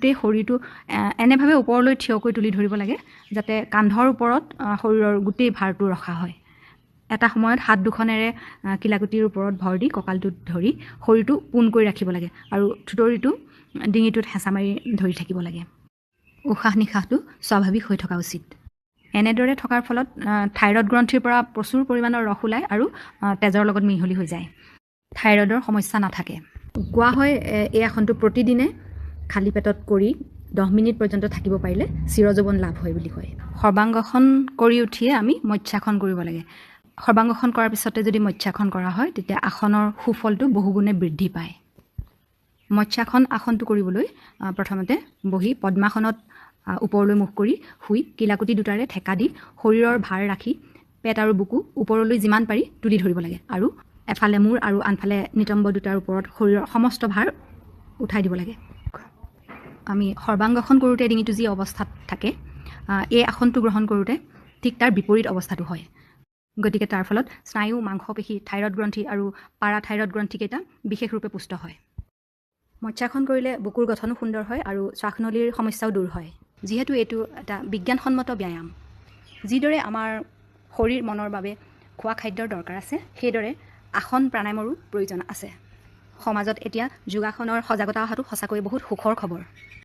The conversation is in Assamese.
গোটেই শৰীৰটো এনেভাৱে ওপৰলৈ থিয়কৈ তুলি ধৰিব লাগে যাতে কান্ধৰ ওপৰত শৰীৰৰ গোটেই ভাৰটো ৰখা হয়। এটা সময়ত হাত দুখনেৰে কিলাকুটিৰ ওপৰত ভৰ দি কঁকালটোত ধৰি শৰীৰটো পোন কৰি ৰাখিব লাগে আৰু থুতৰিটো ডিঙিটোত হেঁচা মাৰি ধৰি থাকিব লাগে। উশাহ নিশাহটো স্বাভাৱিক হৈ থকা উচিত। এনেদৰে থকাৰ ফলত থাইৰয়ড গ্ৰন্থিৰ পৰা প্ৰচুৰ পৰিমাণৰ ৰস ওলায় আৰু তেজৰ লগত মিহলি হৈ যায়। থাইৰয়ডৰ সমস্যা নাথাকে। কোৱা হয় এই আসনটো প্ৰতিদিনে খালী পেটত কৰি 10 মিনিট পৰ্যন্ত থাকিব পাৰিলে চিৰজীৱন লাভ হয় বুলি কয়। সৰ্বাংগখন কৰি উঠিয়ে আমি মৎস্যাসন কৰিব লাগে। সৰ্বাংগখন কৰাৰ পিছতে যদি মৎস্যাসন কৰা হয় তেতিয়া আসনৰ সুফলটো বহুগুণে বৃদ্ধি পায়। মৎস্যাসন আসনটো কৰিবলৈ প্ৰথমতে বহি পদ্মাসনত ওপৰলৈ মুখ কৰি শুই কিলাকুটি দুটাৰে ঠেকা দি শৰীৰৰ ভাৰ ৰাখি পেট আৰু বুকু ওপৰলৈ যিমান পাৰি তুলি ধৰিব লাগে আৰু এফালে মূৰ আৰু আনফালে নিতম্ব দুটাৰ ওপৰত শৰীৰৰ সমস্ত ভাৰ উঠাই দিব লাগে। আমি সৰ্বাংগখন কৰোঁতে ডিঙিটো যি অৱস্থাত থাকে এই আসনটো গ্ৰহণ কৰোঁতে ঠিক তাৰ বিপৰীত অৱস্থাটো হয়। গতিকে তাৰ ফলত স্নায়ু, মাংসপেশী, থাইৰয়ড গ্ৰন্থি আৰু পাৰাথাইৰয়ড গ্ৰন্থিকেইটা বিশেষ ৰূপে পুষ্ট হয়। মৎস্যাসন কৰিলে বুকুৰ গঠনো সুন্দৰ হয় আৰু শ্বাসনলীৰ সমস্যাও দূৰ হয়। যিহেতু এইটো এটা বিজ্ঞানসন্মত ব্যায়াম, যিদৰে আমাৰ শৰীৰ মনৰ বাবে খোৱা খাদ্যৰ দৰকাৰ আছে সেইদৰে আসন প্ৰাণায়ামৰো প্ৰয়োজন আছে। সমাজত এতিয়া যোগাসনৰ সজাগতা অহাটো সঁচাকৈ বহুত সুখৰ খবৰ।